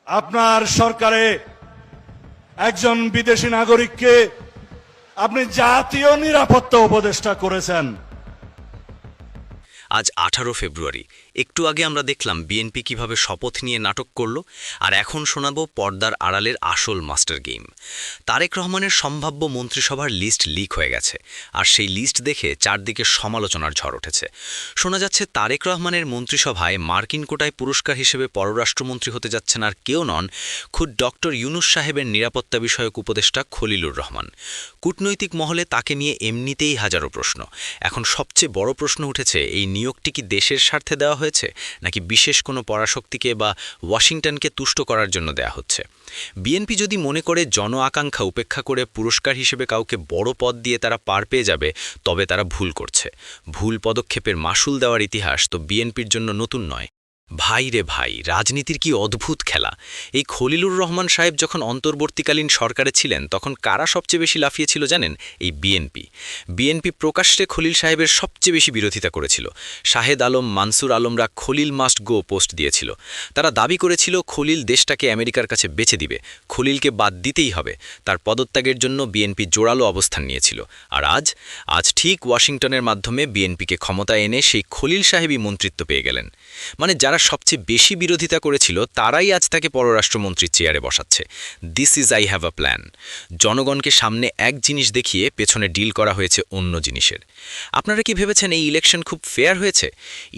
আপনার সরকারে একজন বিদেশি নাগরিককে আপনি জাতীয় নিরাপত্তা উপদেষ্টা করেছেন। আজ 18 ফেব্রুয়ারি। একটু আগে আমরা দেখলাম বিএনপি কিভাবে শপথ নিয়ে নাটক করল, আর এখন শোনাবো পর্দার আড়ালের আসল মাস্টার গেম। তারেক রহমানের সম্ভাব্য মন্ত্রিসভার লিস্ট লিক হয়ে গেছে, আর সেই লিস্ট দেখে চারদিকে সমালোচনার ঝড় উঠেছে। শোনা যাচ্ছে তারেক রহমানের মন্ত্রিসভায় মার্কিন কোটায় পুরস্কার হিসেবে পররাষ্ট্রমন্ত্রী হতে যাচ্ছেন আর কেউ নন, খুদ ডক্টর ইউনুস সাহেবের নিরাপত্তা বিষয়ক উপদেষ্টা খলিলুর রহমান। কূটনৈতিক মহলে তাকে নিয়ে এমনিতেই হাজারো প্রশ্ন। এখন সবচেয়ে বড় প্রশ্ন উঠেছে, এই নিয়োগটি কি দেশের স্বার্থে দেওয়া হয়েছে, নাকি বিশেষ কোনো পরাশক্তিকে বা ওয়াশিংটনকে তুষ্ট করার জন্য দেয়া হচ্ছে? বিএনপি যদি মনে করে জন আকাঙ্ক্ষা উপেক্ষা করে পুরস্কার হিসেবে কাউকে বড় পদ দিয়ে তারা পার পেয়ে যাবে, তবে তারা ভুল করছে। ভুল পদক্ষেপের মাসুল দেওয়ার ইতিহাস তো বিএনপির জন্য নতুন নয়। ভাই রে ভাই, রাজনীতির কি অদ্ভুত খেলা! এই খলিলুর রহমান সাহেব যখন অন্তর্বর্তীকালীন সরকারে ছিলেন, তখন কারা সবচেয়ে বেশি লাফিয়েছিল জানেন? এই বিএনপি প্রকাশ্যে খলিল সাহেবের সবচেয়ে বেশি বিরোধিতা করেছিল। শাহেদ আলম, মানসুর আলমরা খলিল মাস্ট গো পোস্ট দিয়েছিল। তারা দাবি করেছিল খলিল দেশটাকে আমেরিকার কাছে বেচে দিবে, খলিলকে বাদ দিতেই হবে। তার পদত্যাগের জন্য বিএনপি জোরালো অবস্থান নিয়েছিল। আর আজ ঠিক ওয়াশিংটনের মাধ্যমে বিএনপিকে ক্ষমতায় এনে সেই খলিল সাহেবই মন্ত্রিত্ব পেয়ে গেলেন। মানে যারা সবচেয়ে বেশি বিরোধিতা করেছিল, তারাই আজ তাকে পররাষ্ট্রমন্ত্রীর চেয়ারে বসাচ্ছে। This is I have a plan. জনগণকে সামনে এক জিনিস দেখিয়ে পেছনে ডিল করা হয়েছে অন্য জিনিসের। আপনারা কি ভেবেছেন এই ইলেকশন খুব ফেয়ার হয়েছে?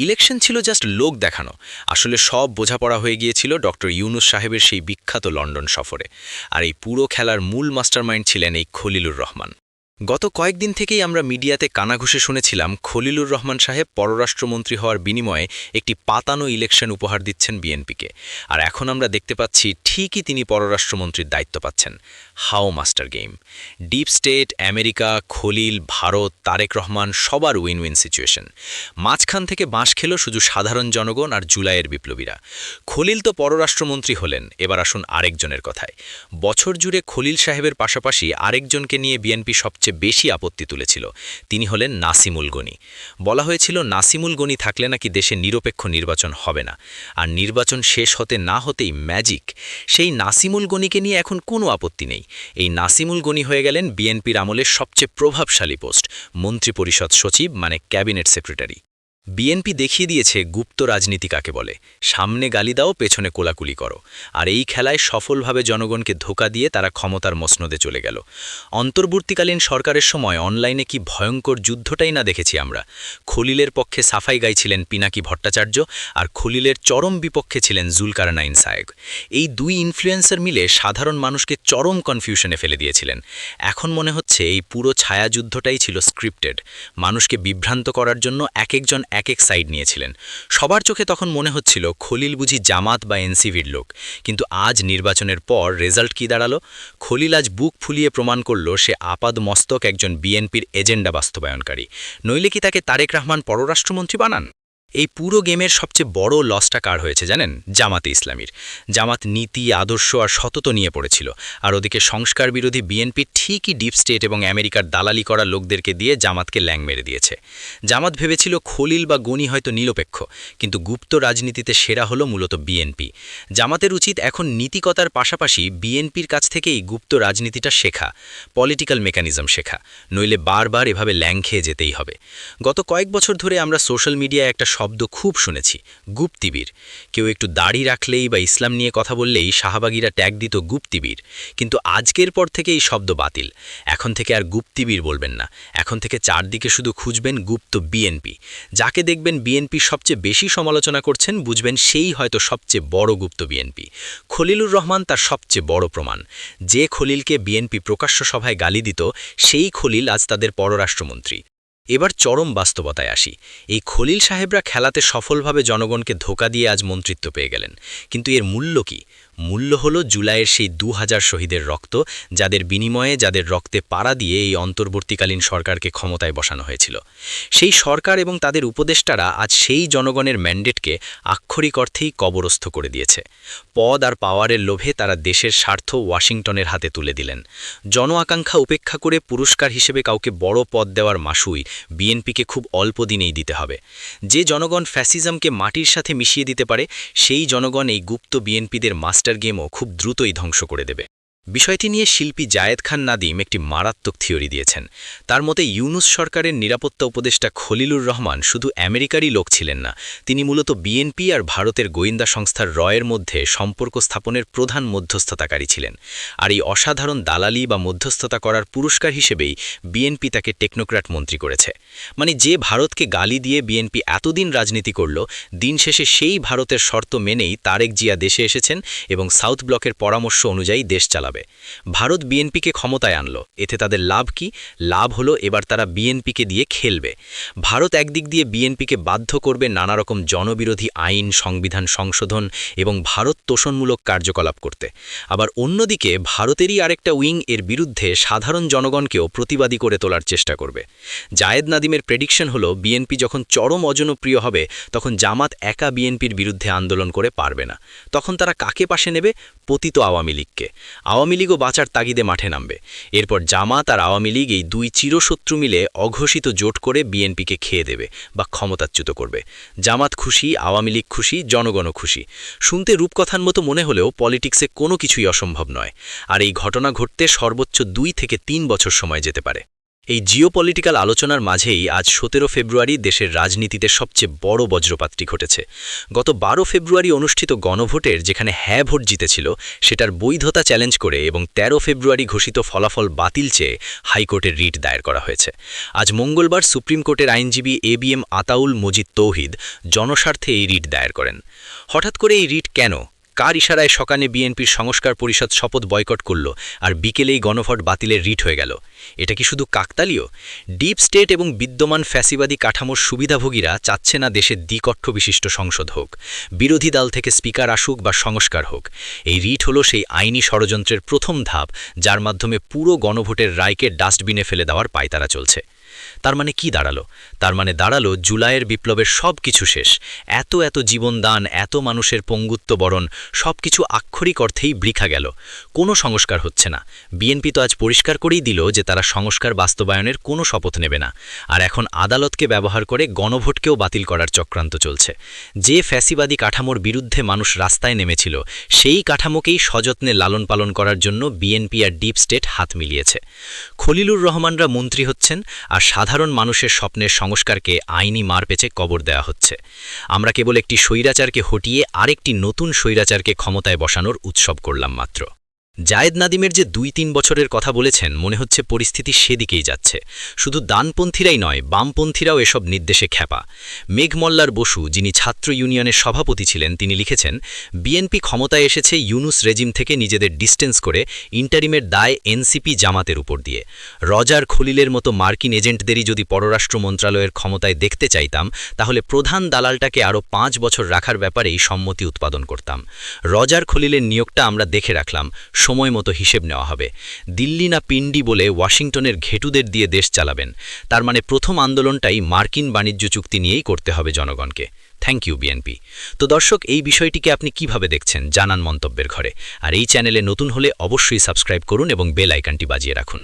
ইলেকশন ছিল জাস্ট লোক দেখানো। আসলে সব বোঝাপড়া হয়ে গিয়েছিল ডক্টর ইউনুস সাহেবের সেই বিখ্যাত লন্ডন সফরে। আর এই পুরো খেলার মূল মাস্টারমাইন্ড ছিলেন এই খলিলুর রহমান। গত কয়েকদিন থেকেই আমরা মিডিয়াতে কানাঘুষে শুনেছিলাম খলিলুর রহমান সাহেব পররাষ্ট্রমন্ত্রী হওয়ার বিনিময়ে একটি পাতানো ইলেকশন উপহার দিচ্ছেন বিএনপিকে। আর এখন আমরা দেখতে পাচ্ছি ঠিকই তিনি পররাষ্ট্রমন্ত্রীর দায়িত্ব পাচ্ছেন। How master game! Deep state, America, Khalil, Bharat, Tarique Rahman সবার উইন উইন সিচুয়েশন। মাঝখান থেকে বাঁশ খেল শুধু সাধারণ জনগণ আর জুলাইয়ের বিপ্লবীরা। খলিল তো পররাষ্ট্রমন্ত্রী হলেন, এবার আসুন আরেকজনের কথায়। বছর জুড়ে খলিল সাহেবের পাশাপাশি আরেকজনকে নিয়ে বিএনপি সবচেয়ে বেশি আপত্তি তুলেছিল। তিনি হলেন নাসিমুল গনি। বলা হয়েছিল নাসিমুল গনি থাকলে নাকি দেশে নিরপেক্ষ নির্বাচন হবে না, আর নির্বাচন শেষ হতে না হতেই ম্যাজিক। সেই নাসিমুল গনিকে নিয়ে এখন কোনো আপত্তি নেই। এই নাসিমুল গনি হয়ে গেলেন বিএনপির আমলের সবচেয়ে প্রভাবশালী পোস্ট, মন্ত্রিপরিষদ সচিব মানে ক্যাবিনেট সেক্রেটারি। বিএনপি দেখিয়ে দিয়েছে গুপ্ত রাজনীতি কাকে বলে। সামনে গালি দাও, পেছনে কোলাকুলি করো। আর এই খেলায় সফলভাবে জনগণকে ধোঁকা দিয়ে তারা ক্ষমতার মসনদে চলে গেল। অন্তর্বর্তীকালীন সরকারের সময় অনলাইনে কি ভয়ঙ্কর যুদ্ধটাই না দেখেছি আমরা। খলিলের পক্ষে সাফাই গাইছিলেন পিনাকি ভট্টাচার্য, আর খলিলের চরম বিপক্ষে ছিলেন জুলকারনাইন সায়েক। এই দুই ইনফ্লুয়েন্সার মিলে সাধারণ মানুষকে চরম কনফিউশনে ফেলে দিয়েছিলেন। এখন মনে হচ্ছে এই পুরো ছায়াযুদ্ধটাই ছিল স্ক্রিপ্টেড। মানুষকে বিভ্রান্ত করার জন্য একজন এক সাইড নিয়েছিলেন। সবার চোখে তখন মনে হচ্ছিল খলিল বুঝি জামাত বা এনসিভির লোক। কিন্তু আজ নির্বাচনের পর রেজাল্ট কি দাঁড়ালো? খলিল আজ বুক ফুলিয়ে প্রমাণ করল সে আপাদ মস্তক একজন বিএনপির এজেন্ডা বাস্তবায়নকারী। নইলে কি তাকে তারেক রহমান পররাষ্ট্রমন্ত্রী বানান? এই পুরো গেমের সবচেয়ে বড় লসটা কার হয়েছে জানেন? জামাতে ইসলামীর। জামাত নীতি, আদর্শ আর সতত নিয়ে পড়েছিল, আর ওদিকে সংস্কার বিরোধী বিএনপি ঠিকই ডিপ স্টেট এবং আমেরিকার দালালি করা লোকদেরকে দিয়ে জামাতকে ল্যাং মেরে দিয়েছে। জামাত ভেবেছিল খলিল বা গনি হয়তো নিরপেক্ষ, কিন্তু গুপ্ত রাজনীতিতে সেরা হলো মূলত বিএনপি। জামাতের উচিত এখন নীতিকতার পাশাপাশি বিএনপির কাছ থেকেই গুপ্ত রাজনীতিটা শেখা, পলিটিক্যাল মেকানিজম শেখা, নইলে বারবার এভাবে ল্যাং খেয়ে যেতেই হবে। গত কয়েক বছর ধরে আমরা সোশ্যাল মিডিয়ায় একটা শব্দ খুব শুনেছি, গুপ্তিবীর। কেউ একটু দাড়ি রাখলেই বা ইসলাম নিয়ে কথা বললেই শাহবাগীরা ট্যাগ দিত গুপ্তিবীর। কিন্তু আজকের পর থেকে এই শব্দ বাতিল। এখন থেকে আর গুপ্তিবীর বলবেন না, এখন থেকে চারদিকে শুধু খুঁজবেন গুপ্ত বিএনপি। যাকে দেখবেন বিএনপি সবচেয়ে বেশি সমালোচনা করছেন, বুঝবেন সেই হয়তো সবচেয়ে বড় গুপ্ত বিএনপি। খলিলুর রহমান তার সবচেয়ে বড় প্রমাণ। যে খলিলকে বিএনপি প্রকাশ্য সভায় গালি দিত, সেই খলিল আজ তাদের পররাষ্ট্রমন্ত্রী। এবার চরম বাস্তবতায় আসি। এই খলিল সাহেবরা খেলাতে সফলভাবে জনগণকে ধোঁকা দিয়ে আজ মন্ত্রিত্ব পেয়ে গেলেন। কিন্তু এর মূল্য কি? মূল্য হলো জুলাইয়ের সেই 2000 শহীদের রক্ত, যাদের বিনিময়ে, যাদের রক্তে পাড়া দিয়ে এই অন্তর্বর্তীকালীন সরকারকে ক্ষমতায় বসানো হয়েছিল। সেই সরকার এবং তাদের উপদেষ্টারা আজ সেই জনগণের ম্যান্ডেটকে আক্ষরিক অর্থেই কবরস্থ করে দিয়েছে। পদ আর পাওয়ারের লোভে তারা দেশের স্বার্থ ওয়াশিংটনের হাতে তুলে দিলেন। জন আকাঙ্ক্ষা উপেক্ষা করে পুরস্কার হিসেবে কাউকে বড় পদ দেওয়ার মাসুই বিএনপিকে খুব অল্প দিনেই দিতে হবে। যে জনগণ ফ্যাসিজমকে মাটির সাথে মিশিয়ে দিতে পারে, সেই জনগণ এই গুপ্ত বিএনপিদের মাস্টার গেমও খুব দ্রুতই ধ্বংস করে দেবে। বিষয়টি নিয়ে শিল্পী জায়েদ খান নাদিম একটি মারাত্মক থিওরি দিয়েছেন। তার মতে ইউনুস সরকারের নিরাপত্তা উপদেষ্টা খলিলুর রহমান শুধু আমেরিকারই লোক ছিলেন না, তিনি মূলত বিএনপি আর ভারতের গোয়েন্দা সংস্থার রয়ের মধ্যে সম্পর্ক স্থাপনের প্রধান মধ্যস্থতাকারী ছিলেন। আর এই অসাধারণ দালালি বা মধ্যস্থতা করার পুরস্কার হিসেবেই বিএনপি তাকে টেকনোক্র্যাট মন্ত্রী করেছে। মানে যে ভারতকে গালি দিয়ে বিএনপি এতদিন রাজনীতি করল, দিন শেষে সেই ভারতের শর্ত মেনেই তারেক জিয়া দেশে এসেছেন এবং সাউথ ব্লকের পরামর্শ অনুযায়ী দেশ চালাবে। ভারত বিএনপিকে ক্ষমতায় আনলো, এতে তাদের লাভ কি? লাভ হলো এবার তারা বিএনপিকে দিয়ে খেলবে। ভারত একদিক দিয়ে বিএনপিকে বাধ্য করবে নানা রকম জনবিরোধী আইন, সংবিধান সংশোধন এবং ভারত তোষণমূলক কার্যকলাপ করতে। আবার অন্যদিকে ভারতেরই আরেকটা উইং এর বিরুদ্ধে সাধারণ জনগণকেও প্রতিবাদী করে তোলার চেষ্টা করবে। জায়েদ নাদিমের প্রেডিকশন হলো বিএনপি যখন চরম অজনপ্রিয় হবে, তখন জামাত একা বিএনপির বিরুদ্ধে আন্দোলন করে পারবে না। তখন তারা কাকে পাশে নেবে? পতিত আওয়ামী লীগকে। আওয়ামী লীগও বাঁচার তাগিদে মাঠে নামবে। এরপর জামাত আর আওয়ামী লীগ এই দুই চিরশত্রু মিলে অঘোষিত জোট করে বিএনপিকে খেয়ে দেবে বা ক্ষমতাচ্যুত করবে। জামাত খুশি, আওয়ামী লীগ খুশি, জনগণও খুশি। শুনতে রূপকথার মতো মনে হলেও পলিটিক্সে কোনো কিছুই অসম্ভব নয়। আর এই ঘটনা ঘটতে সর্বোচ্চ 2 থেকে 3 বছর সময় যেতে পারে। এই জিওপলিটিক্যাল আলোচনার মাঝেই আজ 17 ফেব্রুয়ারি দেশের রাজনীতিতে সবচেয়ে বড় বজ্রপাতটি ঘটেছে। গত 12 ফেব্রুয়ারি অনুষ্ঠিত গণভোটের যেখানে হ্যাঁ ভোট জিতেছিল, সেটার বৈধতা চ্যালেঞ্জ করে এবং 13 ফেব্রুয়ারি ঘোষিত ফলাফল বাতিল চেয়ে হাইকোর্টের রিট দায়ের করা হয়েছে। আজ মঙ্গলবার সুপ্রিম কোর্টের আইনজীবী ABM আতাউল মজিদ তৌহিদ জনস্বার্থে এই রিট দায়ের করেন। হঠাৎ করে এই রিট কেন? কার ইশারায় সকালে বিএনপির সংস্কার পরিষদ শপথ বয়কট করল আর বিকেলেই গণভোট বাতিলের রিট হয়ে গেল? এটা কি শুধু কাকতালীয়? ডিপ স্টেট এবং বিদ্যমান ফ্যাসিবাদী কাঠামোর সুবিধাভোগীরা চাচ্ছে না দেশের দ্বিকক্ষ বিশিষ্ট সংসদ হোক, বিরোধী দল থেকে স্পিকার আসুক বা সংস্কার হোক। এই রিট হলো সেই আইনি ষড়যন্ত্রের প্রথম ধাপ, যার মাধ্যমে পুরো গণভোটের রায়কে ডাস্টবিনে ফেলে দেওয়ার পায়তারা চলছে। তার মানে কি দাঁড়ালো? তার মানে দাঁড়ালো জুলাইয়ের বিপ্লবের সব কিছু শেষ। এত জীবনদান, এত মানুষের পঙ্গুত্ব বরণ, সব কিছু আক্ষরিক অর্থেই বৃথা গেল। কোনো সংস্কার হচ্ছে না। বিএনপি তো আজ পরিষ্কার করেই দিল যে তারা সংস্কার বাস্তবায়নের কোনো শপথ নেবে না। আর এখন আদালতকে ব্যবহার করে গণভোটকেও বাতিল করার চক্রান্ত চলছে। যে ফ্যাসিবাদী কাঠামোর বিরুদ্ধে মানুষ রাস্তায় নেমেছিল, সেই কাঠামোকেই সযত্নে লালন পালন করার জন্য বিএনপি আর ডিপ স্টেট হাত মিলিয়েছে। খলিলুর রহমানরা মন্ত্রী হচ্ছেন, আর সাধারণ মানুষের স্বপ্নের সংস্কারকে আইনি মার পেঁচে কবর দেওয়া হচ্ছে। আমরা কেবল একটি স্বৈরাচারকে হটিয়ে আরেকটি নতুন স্বৈরাচারকে ক্ষমতায় বসানোর উৎসব করলাম মাত্র। জায়েদ নাদিমের যে 2-3 বছরের কথা বলেছেন, মনে হচ্ছে পরিস্থিতি সেদিকেই যাচ্ছে। শুধু ডানপন্থীরাই নয়, বামপন্থীরাও এসব নির্দেশে খ্যাপা। মেঘমল্লার বসু, যিনি ছাত্র ইউনিয়নের সভাপতি ছিলেন, তিনি লিখেছেন, বিএনপি ক্ষমতায় এসেছে ইউনুস রেজিম থেকে নিজেদের ডিস্টেন্স করে ইন্টারিমের দায় এনসিপি জামাতের উপর দিয়ে। রজার খলিলের মতো মার্কিন এজেন্টদেরই যদি পররাষ্ট্র মন্ত্রণালয়ের ক্ষমতায় দেখতে চাইতাম, তাহলে প্রধান দালালটাকে আরও 5 বছর রাখার ব্যাপারেই সম্মতি উৎপাদন করতাম। রজার খলিলের নিয়োগটা আমরা দেখে রাখলাম, সময় মতো হিসেব নেওয়া হবে। দিল্লি না পিন্ডি বলে ওয়াশিংটনের ঘেটুদের দিয়ে দেশ চালাবেন। তার মানে প্রথম আন্দোলনটাই মার্কিন বাণিজ্য চুক্তি নিয়েই করতে হবে জনগণকে। Thank you BNP. তো দর্শক, এই বিষয়টিকে আপনি কিভাবে দেখছেন জানান মন্তব্যের ঘরে। আর এই চ্যানেলে নতুন হলে অবশ্যই সাবস্ক্রাইব করুন এবং বেল আইকনটি বাজিয়ে রাখুন।